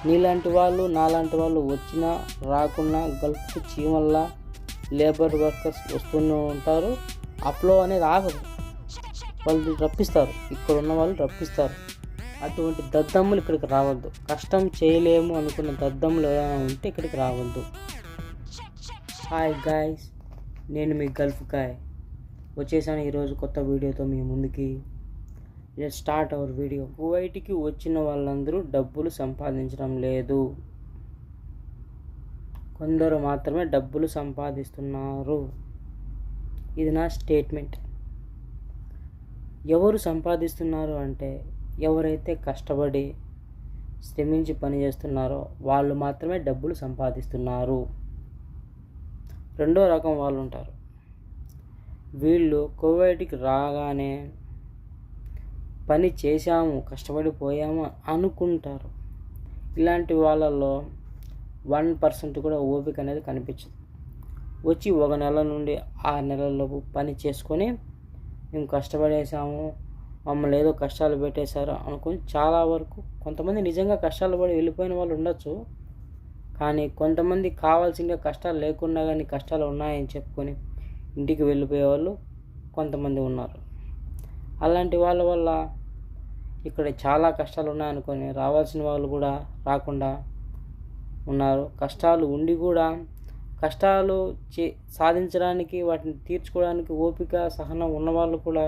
నీలాంటి వాళ్ళు నాలాంటి వాళ్ళు వచ్చినా రాకున్నా గల్ఫ్కి చీమల్లా లేబర్ వర్కర్స్ వస్తూనే ఉంటారు. అప్లో అనేది ఆగదు, వాళ్ళు రప్పిస్తారు, ఇక్కడ ఉన్న వాళ్ళు రప్పిస్తారు. అటువంటి దద్దమ్ములు ఇక్కడికి రావద్దు. కష్టం చేయలేము అనుకున్న దద్దమ్ములు ఏమైనా ఉంటే ఇక్కడికి రావద్దు. హాయ్ గాయ్స్, నేను మీ గల్ఫ్ గాయ్ వచ్చేసాను ఈరోజు కొత్త వీడియోతో మీ ముందుకి. Let's start our video. కువైట్కి వచ్చిన వాళ్ళందరూ డబ్బులు సంపాదించడం లేదు, కొందరు మాత్రమే డబ్బులు సంపాదిస్తున్నారు. ఇది నా స్టేట్మెంట్. ఎవరు సంపాదిస్తున్నారు అంటే ఎవరైతే కష్టపడి శ్రమించి పని చేస్తున్నారో వాళ్ళు మాత్రమే డబ్బులు సంపాదిస్తున్నారు. రెండో రకం వాళ్ళు ఉంటారు. వీళ్ళు కువైట్కి రాగానే పని చేశాము, కష్టపడిపోయాము అనుకుంటారు. ఇలాంటి వాళ్ళల్లో 1% కూడా ఓపిక అనేది కనిపించదు. వచ్చి 1 నెల నుండి 6 నెలల్లోపు పని చేసుకొని మేము కష్టపడేసాము, మమ్మల్ని ఏదో కష్టాలు పెట్టేశారు అనుకుని చాలా వరకు కొంతమంది నిజంగా కష్టాలు పడి వెళ్ళిపోయిన వాళ్ళు ఉండొచ్చు. కానీ కొంతమంది కావాల్సిన కష్టాలు లేకుండా కానీ కష్టాలు ఉన్నాయని చెప్పుకొని ఇంటికి వెళ్ళిపోయే వాళ్ళు కొంతమంది ఉన్నారు. అలాంటి వాళ్ళ వల్ల ఇక్కడ చాలా కష్టాలు ఉన్నాయనుకొని రావాల్సిన వాళ్ళు కూడా రాకుండా ఉన్నారు. కష్టాలు ఉండి కూడా కష్టాలు సాధించడానికి వాటిని తీర్చుకోవడానికి ఓపిక సహనం ఉన్నవాళ్ళు కూడా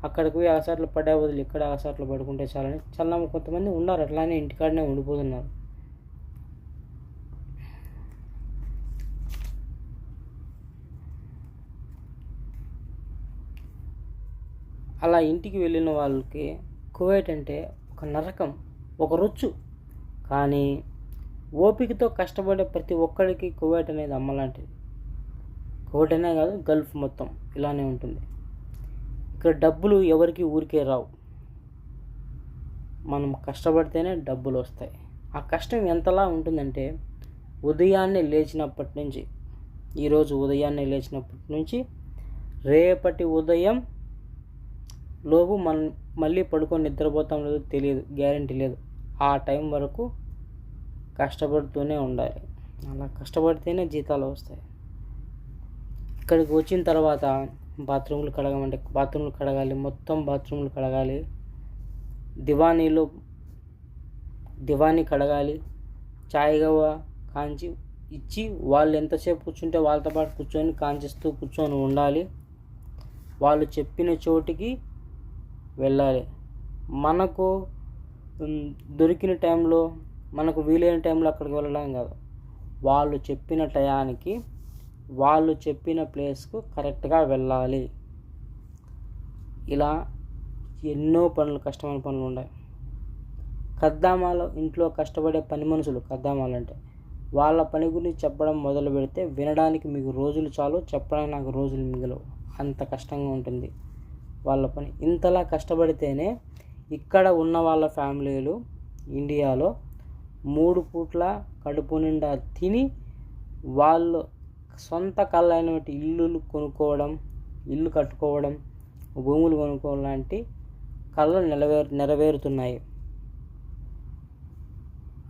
అక్కడికి పోయి ఆసాట్లు పడే బదులు ఇక్కడ ఆసాట్లు పడుకుంటే చాలని చాలా కొంతమంది ఉన్నారు. అట్లానే ఇంటికాడనే ఉండిపోతున్నారు. అలా ఇంటికి వెళ్ళిన వాళ్ళకి కువైట్ అంటే ఒక నరకం, ఒక రొచ్చు. కానీ ఓపికతో కష్టపడే ప్రతి ఒక్కరికి కువైట్ అనేది అమ్మలాంటిది. కువైట్ అనే కాదు, గల్ఫ్ మొత్తం ఇలానే ఉంటుంది. ఇక్కడ డబ్బులు ఎవరికి ఊరికే రావు, మనం కష్టపడితేనే డబ్బులు వస్తాయి. ఆ కష్టం ఎంతలా ఉంటుందంటే ఉదయాన్నే లేచినప్పటి నుంచి, ఈరోజు ఉదయాన్నే లేచినప్పటి నుంచి రేపటి ఉదయం లోపు మనం మళ్ళీ పడుకొని నిద్రపోతాం లేదో తెలియదు, గ్యారెంటీ లేదు. ఆ టైం వరకు కష్టపడుతూనే ఉండాలి. అలా కష్టపడితేనే జీతాలు వస్తాయి. ఇక్కడికి వచ్చిన తర్వాత బాత్రూమ్లు కడగమంటే బాత్రూమ్లు కడగాలి, మొత్తం బాత్రూమ్లు కడగాలి, దివానీ కడగాలి, చాయ్ గవ్వ కాంచి ఇచ్చి వాళ్ళు ఎంతసేపు కూర్చుంటే వాళ్ళతో పాటు కూర్చొని కాంచిస్తూ కూర్చొని ఉండాలి. వాళ్ళు చెప్పిన చోటికి వెళ్ళాలి. మనకు దొరికిన టైంలో మనకు వీలైన టైంలో అక్కడికి వెళ్ళడం కాదు, వాళ్ళు చెప్పిన టయానికి వాళ్ళు చెప్పిన ప్లేస్కు కరెక్ట్గా వెళ్ళాలి. ఇలా ఎన్నో పనులు, కష్టమైన పనులు ఉన్నాయి. ఖద్దామాలో ఇంట్లో కష్టపడే పని మనుషులు, ఖద్దామాలంటే వాళ్ళ పని గురించి చెప్పడం మొదలు పెడితే వినడానికి మీకు రోజులు చాలు, చెప్పడానికి నాకు రోజులు మిగలవు, అంత కష్టంగా ఉంటుంది వాళ్ళ పని. ఇంతలా కష్టపడితేనే ఇక్కడ ఉన్న వాళ్ళ ఫ్యామిలీలు ఇండియాలో 3 పూట్ల కడుపు నిండా తిని వాళ్ళు సొంత కళ్ళైనటువంటి ఇల్లు కొనుక్కోవడం, ఇల్లు కట్టుకోవడం, భూములు కొనుక్కోవడం లాంటి కళలు నెరవేరుతున్నాయి.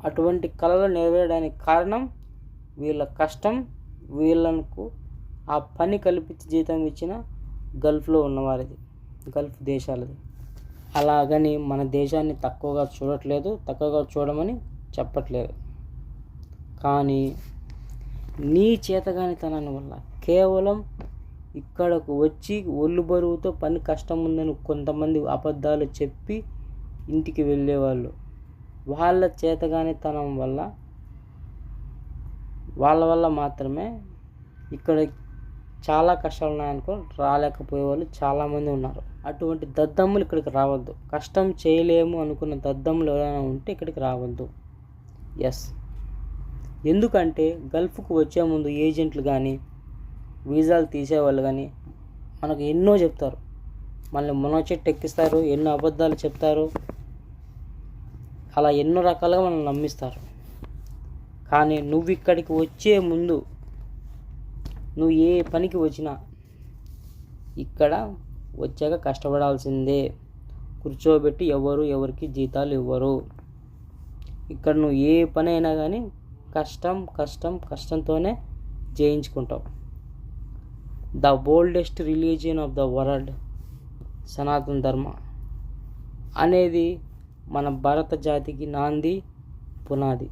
అటువంటి కళలు నెరవేరడానికి కారణం వీళ్ళ కష్టం, వీళ్ళకు ఆ పని కల్పించి జీతం ఇచ్చిన గల్ఫ్లో ఉన్నవారిది, గల్ఫ్ దేశాలది. అలాగని మన దేశాన్ని తక్కువగా చూడట్లేదు, తక్కువగా చూడమని చెప్పట్లేదు. కానీ నీ చేతగానితనాన్ని వల్ల కేవలం ఇక్కడకు వచ్చి ఒళ్ళు బరువుతో పని కష్టం ఉందని కొంతమంది అబద్ధాలు చెప్పి ఇంటికి వెళ్ళేవాళ్ళు, వాళ్ళ చేతగానితనం వల్ల వాళ్ళ వల్ల మాత్రమే ఇక్కడ చాలా కష్టాలు ఉన్నాయనుకో రాలేకపోయే వాళ్ళు చాలామంది ఉన్నారు. అటువంటి దద్దమ్ములు ఇక్కడికి రావద్దు. కష్టం చేయలేము అనుకున్న దద్దమ్ములు ఎవరైనా ఉంటే ఇక్కడికి రావద్దు. ఎస్, ఎందుకంటే గల్ఫ్కు వచ్చే ముందు ఏజెంట్లు కానీ వీసాలు తీసేవాళ్ళు కానీ మనకు ఎన్నో చెప్తారు, మనల్ని మునగ చెట్టు ఎక్కిస్తారు, ఎన్నో అబద్ధాలు చెప్తారు, అలా ఎన్నో రకాలుగా మనల్ని నమ్మిస్తారు. కానీ నువ్వు ఇక్కడికి వచ్చే ముందు నువ్వు ఏ పనికి వచ్చినా ఇక్కడ వచ్చాక కష్టపడాల్సిందే. కూర్చోబెట్టి ఎవరికి జీతాలు ఇవ్వరు. ఇక్కడ నువ్వు ఏ పని అయినా కానీ కష్టంతోనే జయించుకుంటావు. The oldest religion of the world Sanatana Dharma అనేది మన భారత జాతికి నాంది పునాది.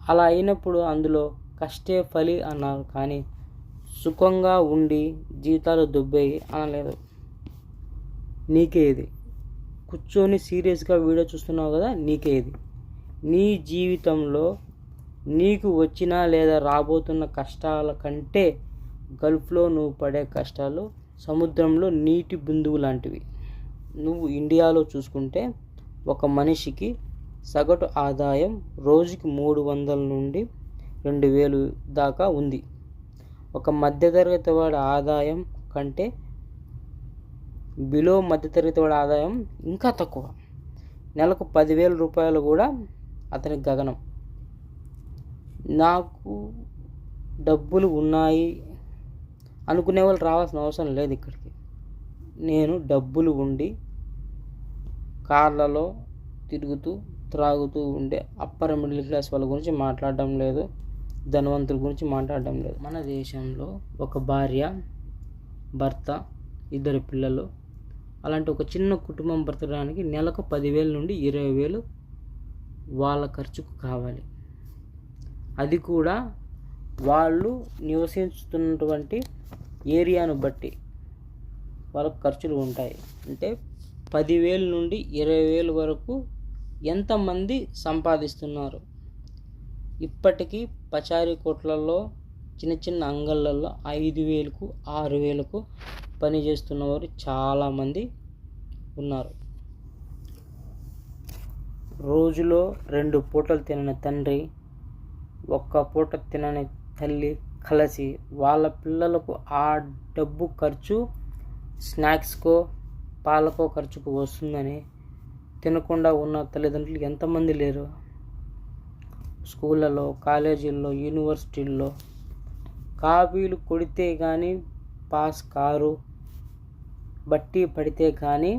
అలా అయినప్పుడు అందులో కష్టే ఫలి అన్నారు, కానీ సుఖంగా ఉండి జీవితాలు దుబ్బేయి అనలేదు. నీకే ఇది కూర్చొని సీరియస్గా వీడియో చూస్తున్నావు కదా, నీకే ఇది. నీ జీవితంలో నీకు వచ్చిన లేదా రాబోతున్న కష్టాల కంటే గల్ఫ్లో నువ్వు పడే కష్టాలు సముద్రంలో నీటి బిందువు లాంటివి. నువ్వు ఇండియాలో చూసుకుంటే ఒక మనిషికి సగటు ఆదాయం రోజుకి 300 నుండి 2000 దాకా ఉంది. ఒక మధ్యతరగతి వాడి ఆదాయం కంటే బిలో మధ్యతరగతి వాడి ఆదాయం ఇంకా తక్కువ. నెలకు 10,000 రూపాయలు కూడా అతనికి గగనం. నాకు డబ్బులు ఉన్నాయి అనుకునే వాళ్ళు రావాల్సిన అవసరం లేదు ఇక్కడికి. నేను డబ్బులు ఉండి కార్లలో తిరుగుతూ త్రాగుతూ ఉండే అప్పర్ మిడిల్ క్లాస్ వాళ్ళ గురించి మాట్లాడడం లేదు, ధనవంతుల గురించి మాట్లాడడం లేదు. మన దేశంలో ఒక భార్య, భర్త, 2 పిల్లలు, అలాంటి ఒక చిన్న కుటుంబం బ్రతకడానికి నెలకు 10,000 నుండి 20,000 వాళ్ళ ఖర్చుకు కావాలి. అది కూడా వాళ్ళు నివసిస్తున్నటువంటి ఏరియాను బట్టి వాళ్ళకు ఖర్చులు ఉంటాయి. అంటే 10,000 నుండి 20,000 వరకు ఎంతమంది సంపాదిస్తున్నారు? ఇప్పటికీ పచారీ కొట్లలో, చిన్న చిన్న అంగళ్ళల్లో 5,000కు 6,000కు పని చేస్తున్నవారు చాలామంది ఉన్నారు. రోజులో 2 పూటలు తినని తండ్రి, 1 పూట తినని తల్లి కలిసి వాళ్ళ పిల్లలకు ఆ డబ్బు ఖర్చు స్నాక్స్కో పాలకో ఖర్చుకు వస్తుందని తినకుండా ఉన్న తల్లిదండ్రులు ఎంతమంది లేరు? స్కూళ్ళలో, కాలేజీల్లో, యూనివర్సిటీల్లో కాపీలు కొడితే కానీ పాస్ కారు, బట్టి పడితే కానీ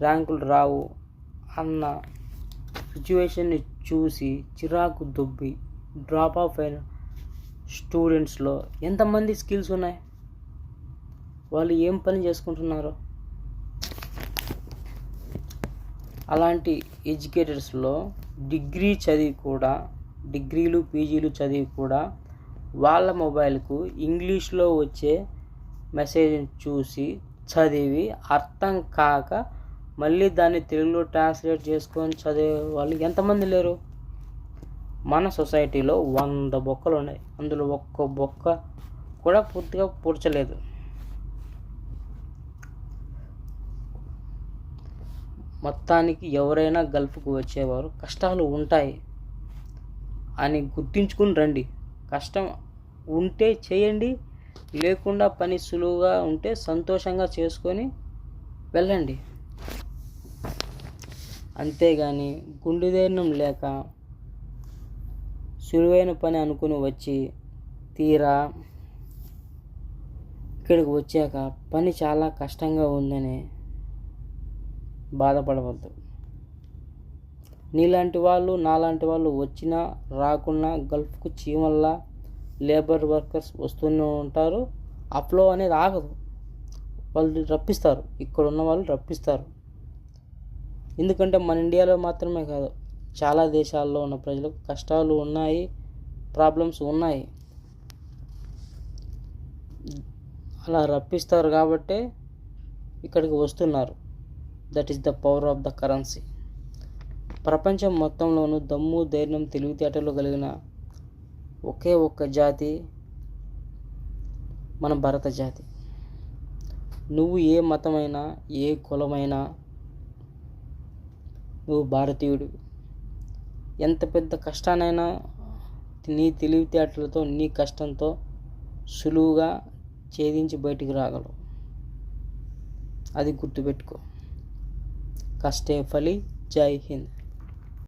ర్యాంకులు రావు అన్న సిచ్యువేషన్ని చూసి చిరాకు దుబ్బి డ్రాప్ ఆఫ్ అయిన స్టూడెంట్స్లో ఎంతమంది స్కిల్స్ ఉన్నాయి? వాళ్ళు ఏం పని చేసుకుంటున్నారు? అలాంటి ఎడ్యుకేటర్స్లో డిగ్రీలు పీజీలు చదివి కూడా వాళ్ళ మొబైల్కు ఇంగ్లీష్లో వచ్చే మెసేజ్ని చూసి చదివి అర్థం కాక మళ్ళీ దాన్ని తెలుగులో ట్రాన్స్లేట్ చేసుకొని చదివే వాళ్ళు ఎంతమంది లేరు? మన సొసైటీలో 100 బొక్కలు ఉన్నాయి, అందులో ఒక్క బొక్క కూడా పూర్తిగా పూడ్చలేదు. మొత్తానికి ఎవరైనా గల్ఫ్కు వచ్చేవారు కష్టాలు ఉంటాయి అని గుర్తించుకుని రండి. కష్టం ఉంటే చేయండి, లేకుండా పని సులువుగా ఉంటే సంతోషంగా చేసుకొని వెళ్ళండి. అంతేగాని గుండె ధైర్యం లేక సులువైన పని అనుకుని వచ్చి తీరా ఇక్కడికి వచ్చాక పని చాలా కష్టంగా ఉందని బాధపడవద్దు. నీలాంటి వాళ్ళు, నాలాంటి వాళ్ళు వచ్చినా రాకున్నా గల్ఫ్కు చీమల్లా లేబర్ వర్కర్స్ వస్తూనే ఉంటారు. ఆ ఫ్లో అనేది ఆగదు. వాళ్ళు రప్పిస్తారు, ఇక్కడ ఉన్న వాళ్ళు రప్పిస్తారు. ఎందుకంటే మన ఇండియాలో మాత్రమే కాదు, చాలా దేశాల్లో ఉన్న ప్రజలకు కష్టాలు ఉన్నాయి, ప్రాబ్లమ్స్ ఉన్నాయి. అలా రప్పిస్తారు కాబట్టే ఇక్కడికి వస్తున్నారు. That is the power of the currency. ప్రపంచం మొత్తంలోనూ దమ్ము, ధైర్యం, తెలివితేటలు కలిగిన ఒకే ఒక్క జాతి మన భారత జాతి. నువ్వు ఏ మతమైనా, ఏ కులమైనా నువ్వు భారతీయుడివి. ఎంత పెద్ద కష్టానైనా నీ తెలివితేటలతో, నీ కష్టంతో సులువుగా ఛేదించి బయటికి రాగలవు. అది గుర్తుపెట్టుకో. కష్టే ఫలి. జై హింద్.